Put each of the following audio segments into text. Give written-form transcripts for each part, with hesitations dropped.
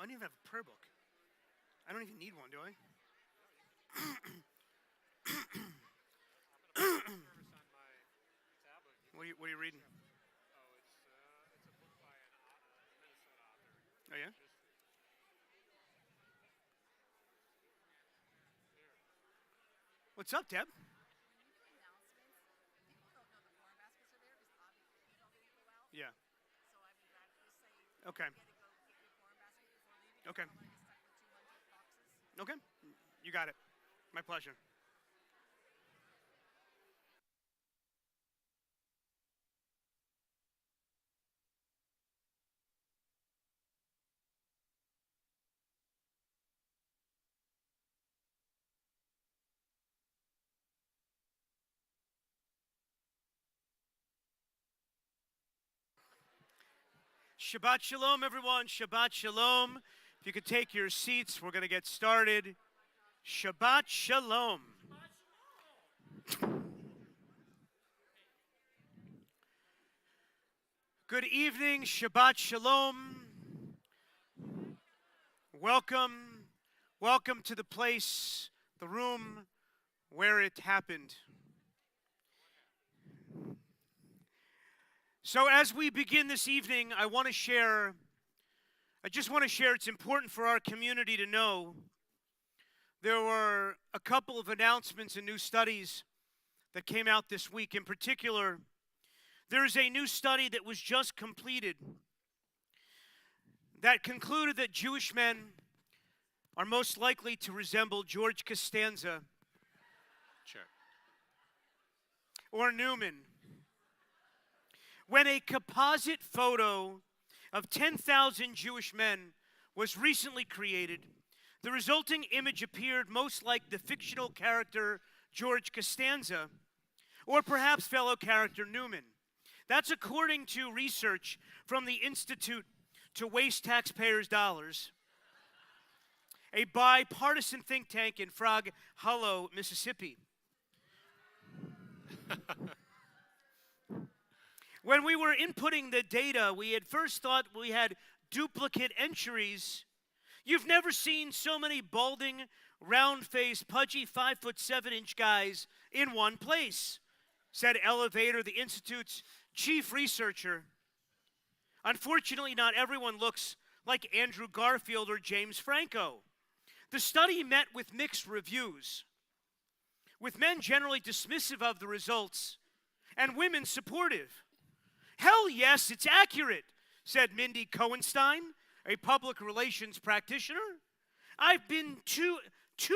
I don't even have a prayer book. I don't even need one, do I? What are you reading? It's a book by a Minnesota author. Oh, yeah? What's up, Deb? Yeah. Okay. Okay. Okay. You got it. My pleasure. Shabbat shalom, everyone. Shabbat shalom. If you could take your seats, we're going to get started. Shabbat shalom. Good evening. Shabbat shalom. Welcome. Welcome to the place, the room where it happened. So as we begin this evening, I just want to share, it's important for our community to know there were a couple of announcements and new studies that came out this week. In particular, there is a new study that was just completed that concluded that Jewish men are most likely to resemble George Costanza or Newman. When a composite photo of 10,000 Jewish men was recently created, the resulting image appeared most like the fictional character George Costanza, or perhaps fellow character Newman. That's according to research from the Institute to Waste Taxpayers' Dollars, a bipartisan think tank in Frog Hollow, Mississippi. When we were inputting the data, we had first thought we had duplicate entries. You've never seen so many balding, round-faced, pudgy 5'7" guys in one place, said Elevator, the Institute's chief researcher. Unfortunately, not everyone looks like Andrew Garfield or James Franco. The study met with mixed reviews, with men generally dismissive of the results and women supportive. Hell yes, it's accurate, said Mindy Cohenstein, a public relations practitioner. I've been too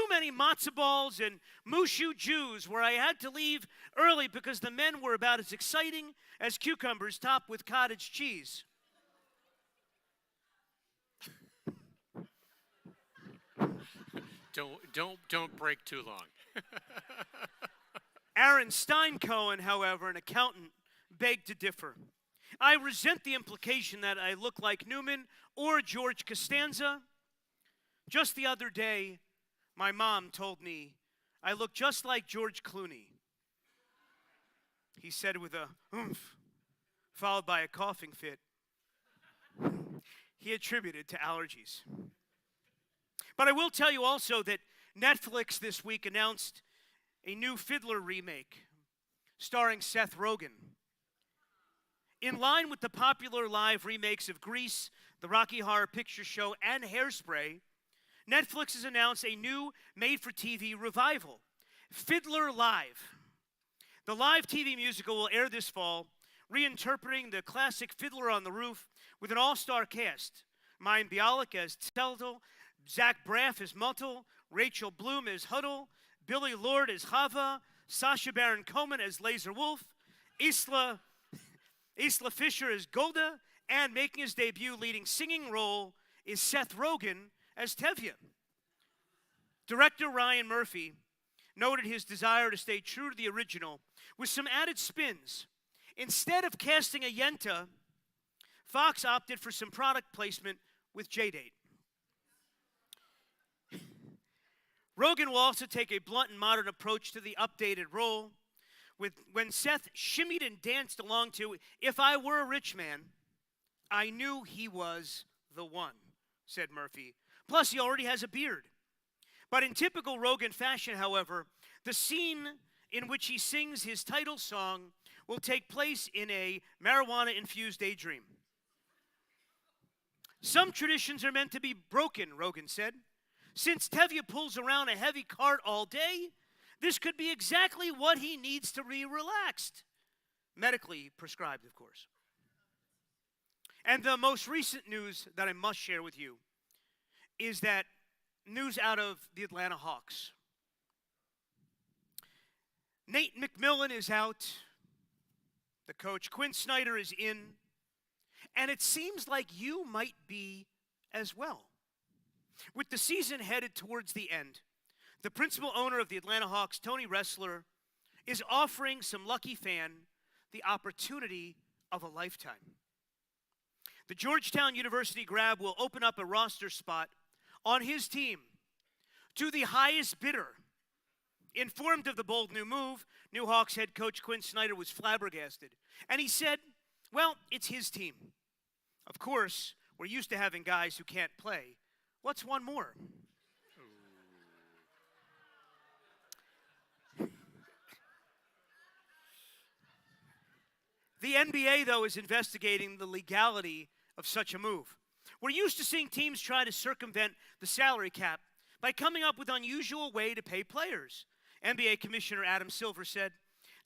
many matzo balls and mushu Jews where I had to leave early because the men were about as exciting as cucumbers topped with cottage cheese. Don't break too long. Aaron Steincohen, however, an accountant, begged to differ. I resent the implication that I look like Newman or George Costanza. Just the other day, my mom told me I look just like George Clooney. He said with a oomph, followed by a coughing fit. He attributed to allergies. But I will tell you also that Netflix this week announced a new Fiddler remake starring Seth Rogen. In line with the popular live remakes of Grease, the Rocky Horror Picture Show, and Hairspray, Netflix has announced a new made-for-TV revival, Fiddler Live. The live TV musical will air this fall, reinterpreting the classic Fiddler on the Roof with an all-star cast. Mayim Bialik as Teldel, Zach Braff as Muttel, Rachel Bloom as Huddle, Billy Lord as Chava, Sacha Baron Cohen as Laser Wolf, Isla Fisher as Golda, and making his debut leading singing role is Seth Rogen as Tevye. Director Ryan Murphy noted his desire to stay true to the original with some added spins. Instead of casting a Yenta, Fox opted for some product placement with J-Date. Rogen will also take a blunt and modern approach to the updated role. When Seth shimmied and danced along to If I Were a Rich Man, I knew he was the one. said Murphy. Plus, he already has a beard. But in typical Rogan fashion, however, the scene in which he sings his title song will take place in a marijuana-infused daydream. Some traditions are meant to be broken, Rogan said. Since Tevye pulls around a heavy cart all day, this could be exactly what he needs to be relaxed. Medically prescribed, of course. And the most recent news that I must share with you is that news out of the Atlanta Hawks. Nate McMillan is out. The coach, Quinn Snyder, is in. And it seems like you might be as well. With the season headed towards the end, the principal owner of the Atlanta Hawks, Tony Ressler, is offering some lucky fan the opportunity of a lifetime. The Georgetown University grad will open up a roster spot on his team to the highest bidder. Informed of the bold new move, new Hawks head coach Quinn Snyder was flabbergasted. And he said, well, it's his team. Of course, we're used to having guys who can't play. What's one more? The NBA, though, is investigating the legality of such a move. We're used to seeing teams try to circumvent the salary cap by coming up with an unusual way to pay players. NBA Commissioner Adam Silver said,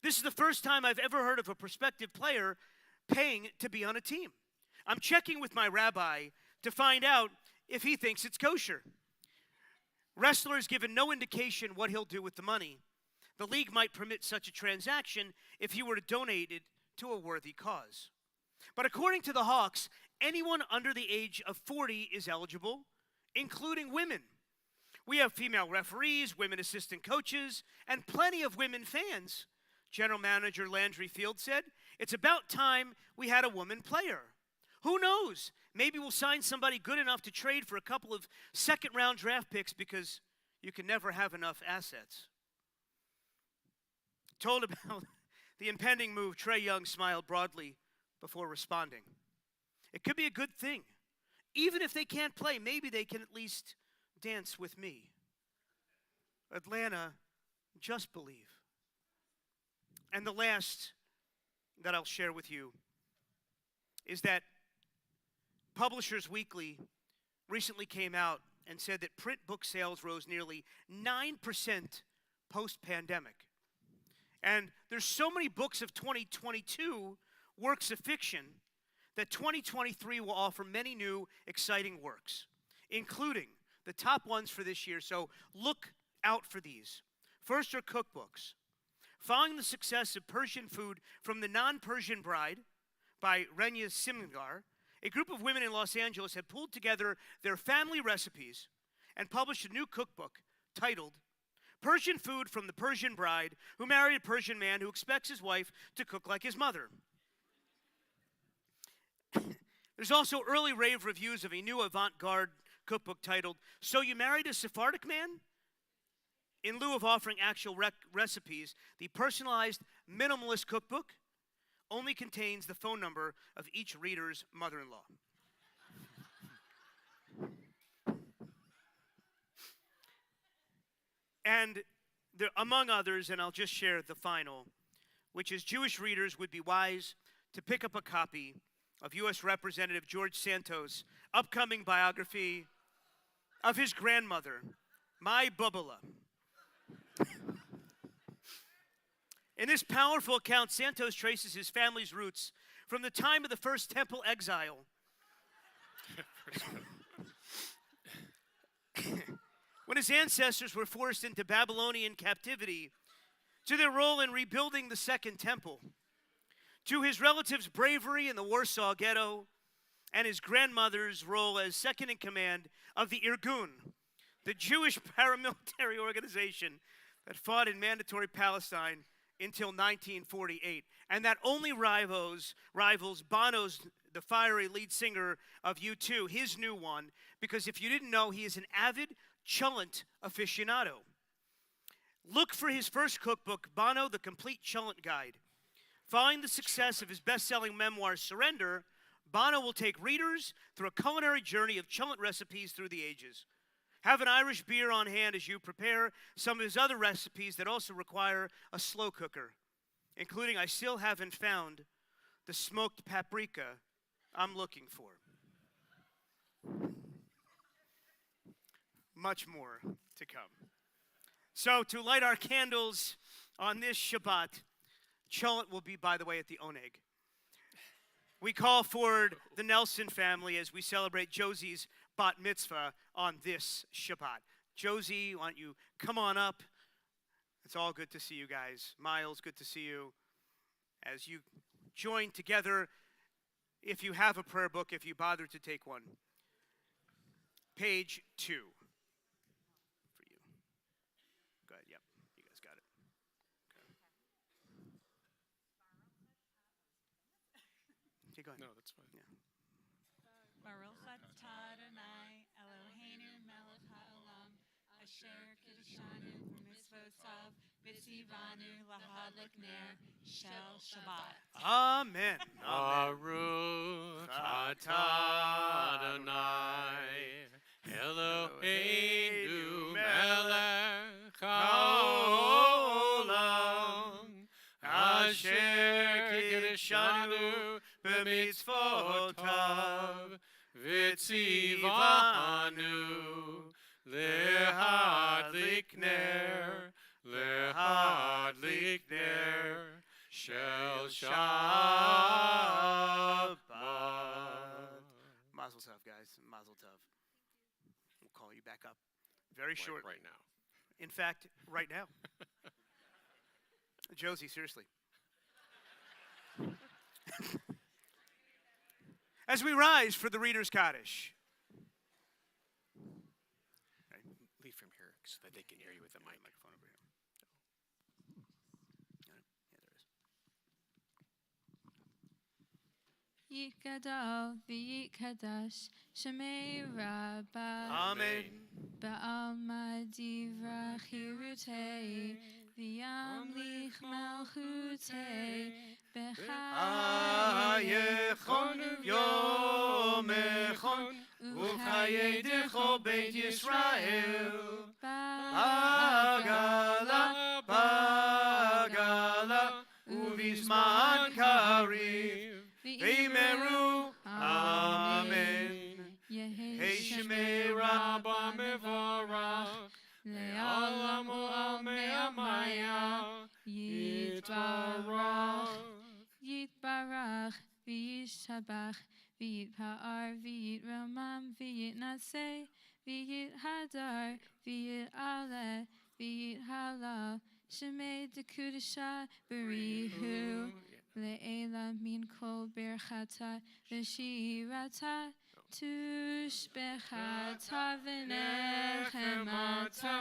this is the first time I've ever heard of a prospective player paying to be on a team. I'm checking with my rabbi to find out if he thinks it's kosher. Ressler has given no indication what he'll do with the money. The league might permit such a transaction if he were to donate it to a worthy cause. But according to the Hawks, anyone under the age of 40 is eligible, including women. We have female referees, women assistant coaches, and plenty of women fans. General Manager Landry Field said, it's about time we had a woman player. Who knows? Maybe we'll sign somebody good enough to trade for a couple of second-round draft picks because you can never have enough assets. Told about the impending move, Trae Young smiled broadly before responding. It could be a good thing. Even if they can't play, maybe they can at least dance with me. Atlanta, just believe. And the last that I'll share with you is that Publishers Weekly recently came out and said that print book sales rose nearly 9% post-pandemic. And there's so many books of 2022 works of fiction that 2023 will offer many new exciting works, including the top ones for this year. So look out for these. First are cookbooks. Following the success of Persian food from the Non-Persian Bride by Renia Simgar, a group of women in Los Angeles have pulled together their family recipes and published a new cookbook titled Persian Food from the Persian Bride Who Married a Persian Man Who Expects His Wife to Cook Like His Mother. There's also early rave reviews of a new avant-garde cookbook titled So You Married a Sephardic Man? In lieu of offering actual recipes, the personalized minimalist cookbook only contains the phone number of each reader's mother-in-law. And there, among others, and I'll just share the final, which is Jewish readers would be wise to pick up a copy of U.S. Representative George Santos' upcoming biography of his grandmother, My Bubala. In this powerful account, Santos traces his family's roots from the time of the first temple exile when his ancestors were forced into Babylonian captivity, to their role in rebuilding the Second Temple, to his relatives' bravery in the Warsaw Ghetto, and his grandmother's role as second in command of the Irgun, the Jewish paramilitary organization that fought in mandatory Palestine until 1948, and that only rivals Bono's, the fiery lead singer of U2, his new one, because if you didn't know, he is an avid cholent aficionado. Look for his first cookbook, Bono, the Complete Cholent Guide. Following the success of his best-selling memoir, Surrender, Bono will take readers through a culinary journey of cholent recipes through the ages. Have an Irish beer on hand as you prepare some of his other recipes that also require a slow cooker, including I still haven't found the smoked paprika I'm looking for. Much more to come. So to light our candles on this Shabbat, cholent will be, by the way, at the Oneg. We call forward the Nelson family as we celebrate Josie's bat mitzvah on this Shabbat. Josie, why don't you come on up? It's all good to see you guys. Miles, good to see you. As you join together, if you have a prayer book, if you bother to take one. Page 2 for you. Go ahead, yep, you guys got it. Okay, go ahead. No, that's fine. Yeah. Baruch atah Adonai Eloheinu melech haolam asher kiddushanu b'mitzvotav v'tzivanu lahadlik ner shel Shabbat. Amen. Amen. Baruch atah Adonai Eloheinu melech haolam asher kiddushanu b'mitzvotav v'tzivanu lehadlik ner shel Shabbat. Mazel tov, guys. Mazel tov. We'll call you back up very shortly. Right now. In fact, right now. Josie, seriously. As we rise for the Reader's Kaddish. Lead from here so that they can hear you with the mic. Microphone over here. Got it? Yeah, there is. Yitgadol v'yitkadash shemei rabbah Amen. ba'alma divra chirutei v'yamlich malchutei Ayechon yomechon uchayedecho beit Yisrael bagala uvizman kariv v'meru Amen. Hey Shemei Rabbah mevarach le'olam u'almei amaya Yitbarach v'yishabach v'yitpa'ar v'yitramam v'yitnaseh v'yithadar v'yit'aleh v'yithalal shemei dekudesha b'rihu le'ela min kol berchata v'shirata tushbechata v'nechemata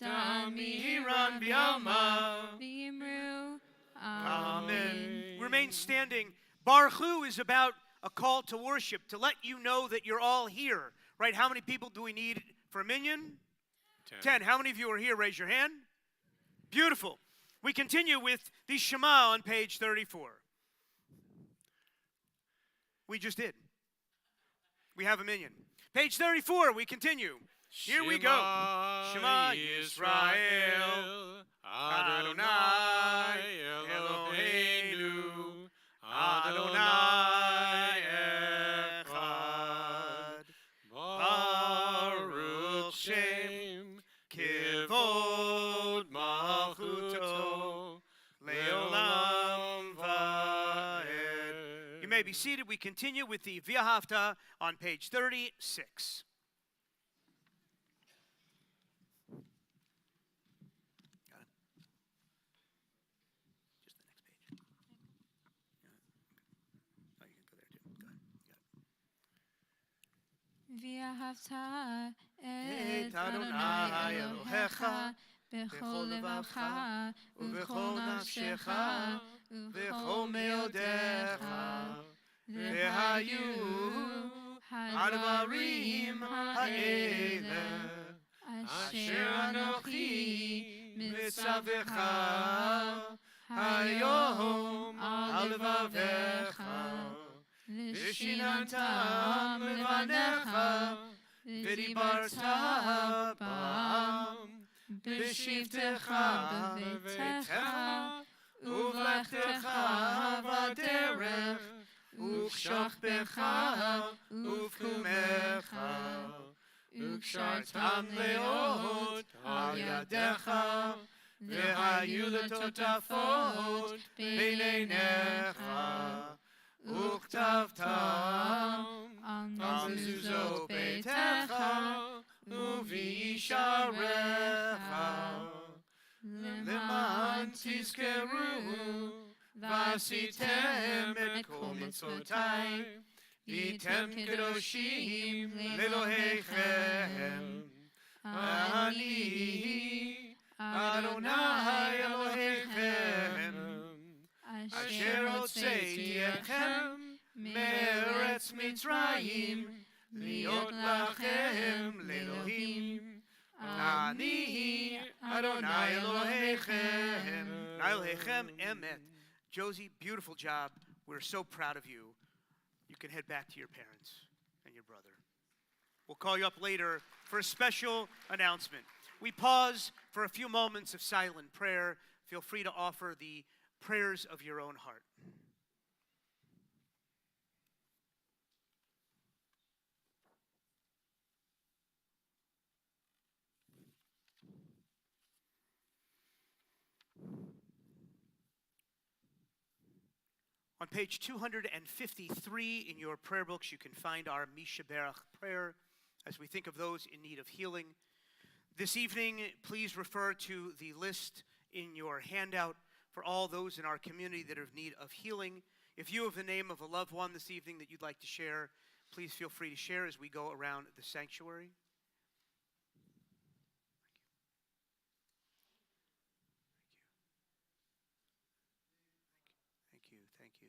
Damiran b'yama. v'yimru Amen. Remain standing. Baruch is about a call to worship, to let you know that you're all here. Right? How many people do we need for a minyan? 10. How many of you are here? Raise your hand. Beautiful. We continue with the Shema on page 34. We just did. We have a minyan. Page 34, we continue. Here we go. Shema Yisrael, Adonai Eloheinu, Adonai Echad, Baruch Shem, Kivod Malchuto, Leolam Vaed. You may be seated. We continue with the V'ahavta on page 36. V'ahavta et Adonai Elohecha b'chol levacha u'b'chol nafshecha u'b'chol meodecha v'hayu hadvarim ha'ele asher anochi mitzavecha hayom al levavecha ושיננתם לבניך, ודיברת בם, בשבתך בביתך, ובלכתך בדרך, ובשוכבך ובקומך, וקשרתם לאות על ידיך, והיו לטוטפות בין עיניך, וכתבתם על מזוזות ביתך ובישעריך, למען תזכרו ועשיתם את כל מצוותיי, והייתם קדושים לאלוהיכם. אני אדוני אלוהיכם, אשר הוצאתי אתכם מארץ מצרים, להיות לכם לאלוהים. אני אדוני אלוהיכם. Elhechem Emet. Josie, beautiful job. We're so proud of you. You can head back to your parents and your brother. We'll call you up later for a special announcement. We pause for a few moments of silent prayer. Feel free to offer the prayers of your own heart. On page 253 in your prayer books, you can find our Mishaberach prayer as we think of those in need of healing. This evening, please refer to the list in your handout for all those in our community that are in need of healing. If you have the name of a loved one this evening that you'd like to share, please feel free to share as we go around the sanctuary. Thank you. Thank you.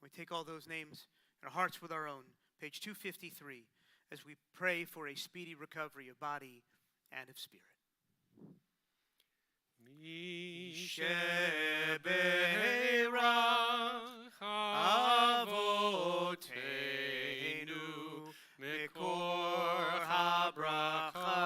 We take all those names in our hearts with our own. Page 253, as we pray for a speedy recovery of body and of spirit. Misheberach avoteinu mikor habracha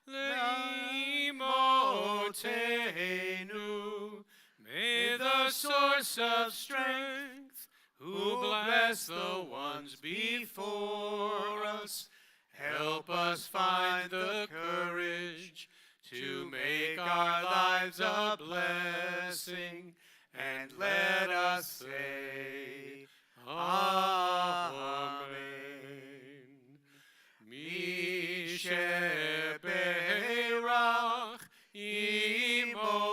leimotenu. May the source of strength, who bless the ones before us, help us find the courage to make our lives a blessing, and let us say, Amen. Misheberach imotenu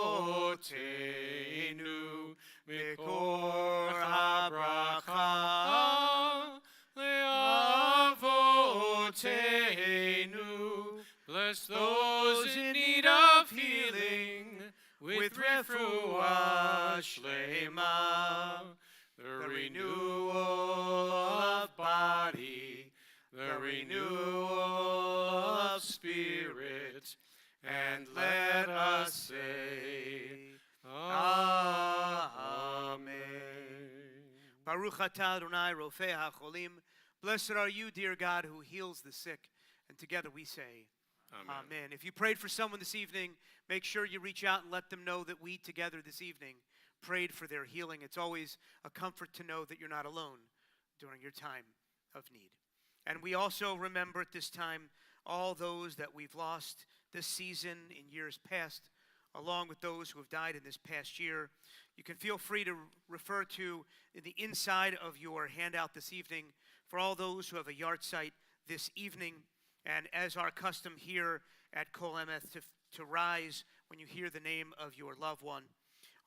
mikor habracha leavotenu. Bless those in need of healing with refuah shlema, the renewal of body, the renewal of spirit, and let us say, Amen. Baruch atah Adonai rofei hacholim. Blessed are you, dear God, who heals the sick. And together we say, Amen. Amen. If you prayed for someone this evening, make sure you reach out and let them know that we together this evening prayed for their healing. It's always a comfort to know that you're not alone during your time of need. And we also remember at this time all those that we've lost this season in years past, along with those who have died in this past year. You can feel free to refer to the inside of your handout this evening for all those who have a yard site this evening. And as our custom here at Kol Emeth, to rise when you hear the name of your loved one.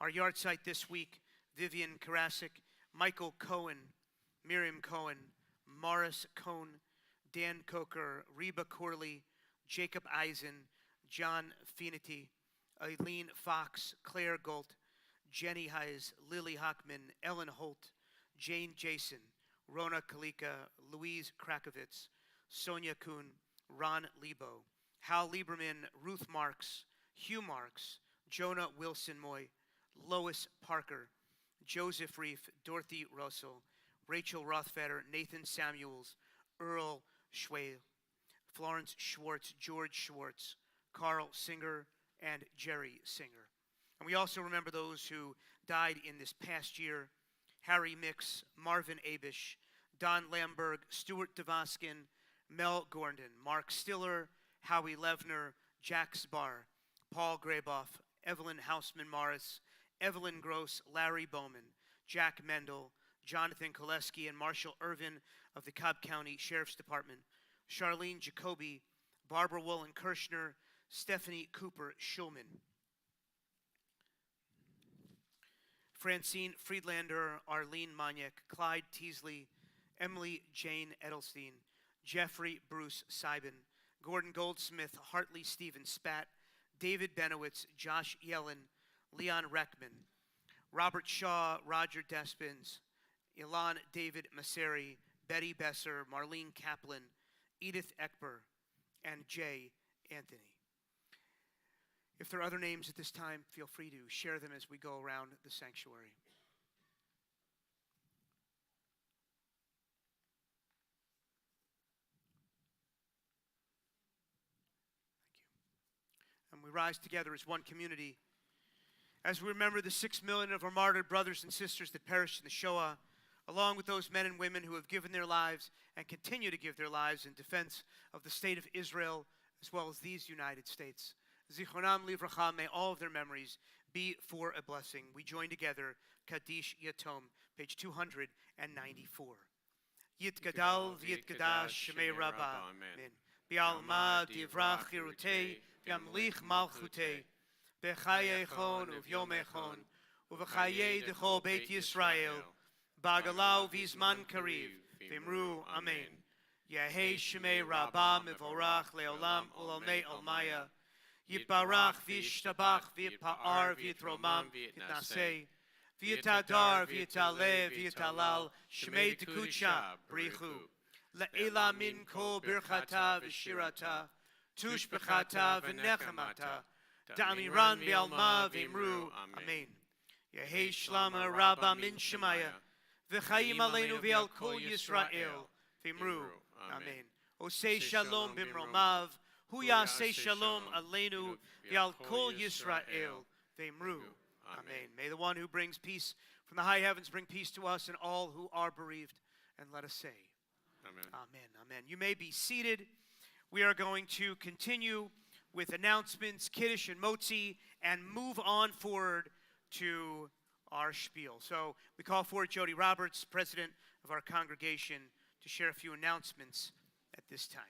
Our yard site this week, Vivian Karasik, Michael Cohen, Miriam Cohen, Morris Cohn, Dan Coker, Reba Corley, Jacob Eisen, John Finity, Eileen Fox, Claire Galt, Jenny Hayes, Lily Hockman, Ellen Holt, Jane Jason, Rona Kalika, Louise Krakovitz, Sonia Kuhn, Ron Lebo, Hal Lieberman, Ruth Marks, Hugh Marks, Jonah Wilson Moy, Lois Parker, Joseph Reef, Dorothy Russell, Rachel Rothfeder, Nathan Samuels, Earl Schwale, Florence Schwartz, George Schwartz, Carl Singer, and Jerry Singer. And we also remember those who died in this past year: Harry Mix, Marvin Abish, Don Lamberg, Stuart Devoskin, Mel Gordon, Mark Stiller, Howie Levner, Jack Sbar, Paul Graboff, Evelyn Hausman Morris, Evelyn Gross, Larry Bowman, Jack Mendel, Jonathan Koleski, and Marshall Irvin of the Cobb County Sheriff's Department, Charlene Jacoby, Barbara Wollen Kirshner, Stephanie Cooper Schulman, Francine Friedlander, Arlene Maniak, Clyde Teasley, Emily Jane Edelstein, Jeffrey Bruce Seiben, Gordon Goldsmith, Hartley Stephen Spat, David Benowitz, Josh Yellen, Leon Reckman, Robert Shaw, Roger Despins, Ilan David Masseri, Betty Besser, Marlene Kaplan, Edith Ekber, and Jay Anthony. If there are other names at this time, feel free to share them as we go around the sanctuary. And we rise together as one community as we remember the 6 million of our martyred brothers and sisters that perished in the Shoah, along with those men and women who have given their lives and continue to give their lives in defense of the state of Israel, as well as these United States. Zichronam livracha, may all of their memories be for a blessing. We join together, Kaddish Yatom, page 294. Yitgadal v'yitgadash shemei Rabbah, amen. Bi'alma divrach chirutei, v'yamlich malchutei, b'chaye echon uvyom echon, u'v'chaye dechol beit Yisrael, b'agalau v'zman kariv, v'imru amen. Yehei shemei Rabbah mevorach le'olam u'lamei olmaya, Yitbarach v'yishtabach v'yitpa'ar v'yitromam v'yitnaseh, v'yitadar v'yitaleh v'yitalal shmei tekucha brichu, le'ela min kol birchata v'shirata, tushbechata v'nechemata, da'amiran v'alma v'imru, amen. Yehei shlama rabba min shemaya, v'chaim aleinu v'al kol Yisrael, v'imru, amen. Osei shalom b'mromav, Hu yaseh shalom aleinu v'al kol Yisrael v'imru. Amen. May the one who brings peace from the high heavens bring peace to us and all who are bereaved. And let us say, Amen. Amen. Amen. You may be seated. We are going to continue with announcements, Kiddush and Motzi, and move on forward to our spiel. So we call forward Jody Roberts, president of our congregation, to share a few announcements at this time.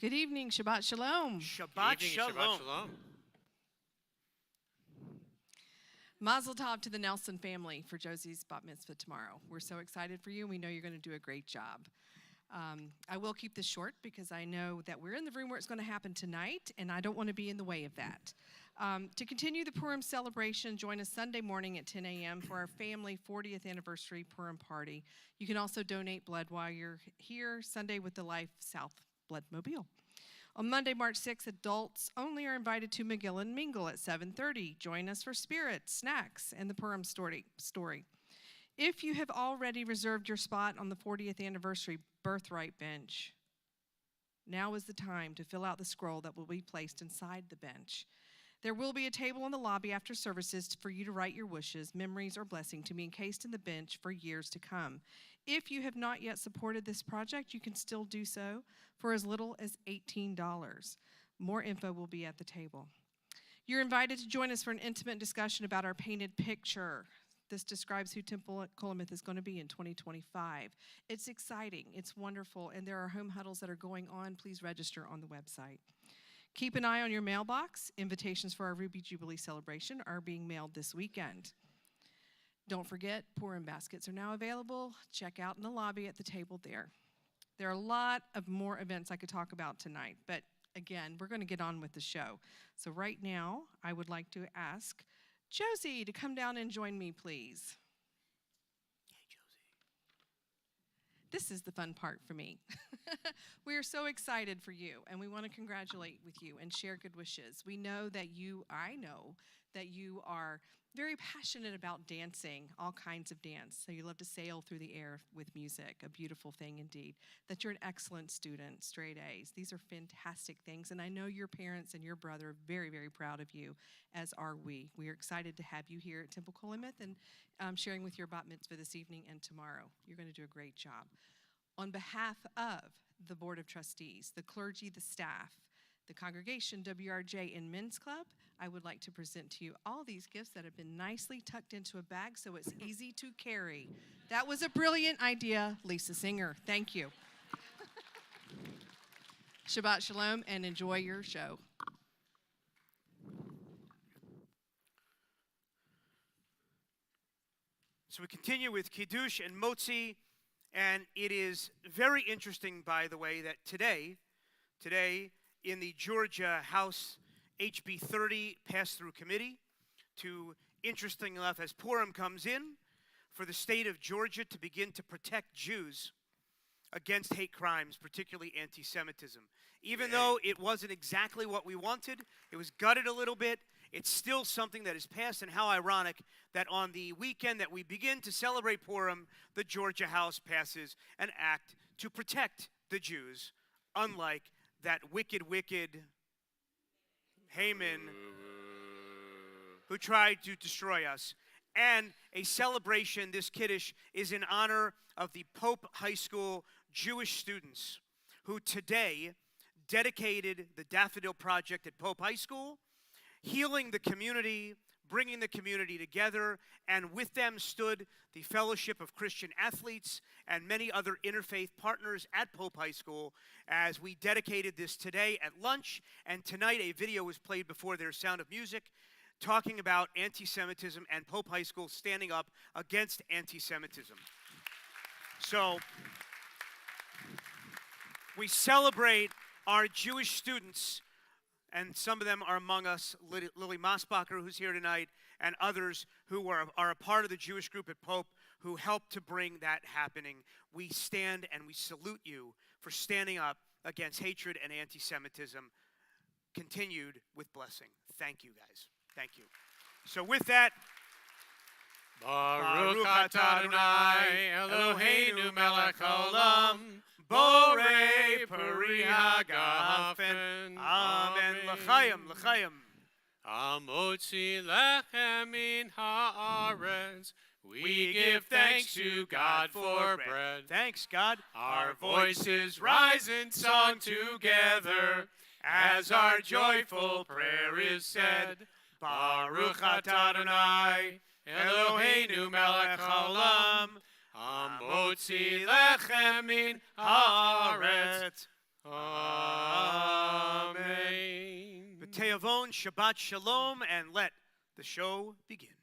Good evening, Shabbat Shalom. Shabbat Shalom. Shabbat Shalom. Mazel tov to the Nelson family for Josie's bat mitzvah tomorrow. We're so excited for you, and we know you're going to do a great job. I will keep this short because I know that we're in the room where it's going to happen tonight, and I don't want to be in the way of that. To continue the Purim celebration, join us Sunday morning at 10 a.m. for our family 40th anniversary Purim party. You can also donate blood while you're here Sunday with the Life South Bloodmobile. On Monday, March 6th, adults only are invited to McGill and Mingle at 7:30. Join us for spirits, snacks, and the Purim story. If you have already reserved your spot on the 40th anniversary birthright bench, now is the time to fill out the scroll that will be placed inside the bench. There will be a table in the lobby after services for you to write your wishes, memories, or blessing to be encased in the bench for years to come. If you have not yet supported this project, you can still do so for as little as $18. More info will be at the table. You're invited to join us for an intimate discussion about our painted picture. This describes who Temple Kol Emeth is going to be in 2025. It's exciting, it's wonderful, and there are home huddles that are going on. Please register on the website. Keep an eye on your mailbox. Invitations for our Ruby Jubilee celebration are being mailed this weekend. Don't forget, Purim baskets are now available. Check out in the lobby at the table there. There are a lot of more events I could talk about tonight, but again, we're going to get on with the show. So right now, I would like to ask Josie to come down and join me, please. Hey, Josie. This is the fun part for me. We are so excited for you, and we want to congratulate with you and share good wishes. I know that you are very passionate about dancing, all kinds of dance. So you love to sail through the air with music, a beautiful thing indeed. That you're an excellent student, straight A's. These are fantastic things, and I know your parents and your brother are very, very proud of you, as are we. We are excited to have you here at Temple Kol Emeth and sharing with your bat mitzvah this evening and tomorrow. You're going to do a great job. On behalf of the Board of Trustees, the clergy, the staff, the congregation, WRJ, and Men's Club, I would like to present to you all these gifts that have been nicely tucked into a bag so it's easy to carry. That was a brilliant idea, Lisa Singer. Thank you. Shabbat Shalom, and enjoy your show. So we continue with Kiddush and Motzi, and it is very interesting, by the way, that today in the Georgia House HB 30 pass-through committee, interesting enough, as Purim comes in, for the state of Georgia to begin to protect Jews against hate crimes, particularly anti-Semitism. Even though it wasn't exactly what we wanted, it was gutted a little bit, it's still something that is passed, and how ironic that on the weekend that we begin to celebrate Purim, the Georgia House passes an act to protect the Jews, unlike that wicked Haman who tried to destroy us. And a celebration, this Kiddush, is in honor of the Pope High School Jewish students who today dedicated the Daffodil Project at Pope High School, healing the community, bringing the community together, and with them stood the Fellowship of Christian Athletes and many other interfaith partners at Pope High School as we dedicated this today at lunch. And tonight a video was played before their Sound of Music talking about anti-Semitism and Pope High School standing up against anti-Semitism. So we celebrate our Jewish students, and some of them are among us, Lily Mosbacher, who's here tonight, and others who are a part of the Jewish group at Pope who helped to bring that happening. We stand and we salute you for standing up against hatred and anti-Semitism, continued with blessing. Thank you, guys. Thank you. So with that, Baruch atah Adonai Eloheinu melech haolam, borei peri hagafen. Amen. L'chaim, l'chaim. Amotzi lechem min haaretz. We give thanks to God for bread. Thanks, God. Our voices rise in song together as our joyful prayer is said. Baruch atah Adonai Eloheinu melech haolam, amotzi lechem min haaretz. Amen. B'te'avon, Shabbat Shalom, and let the show begin.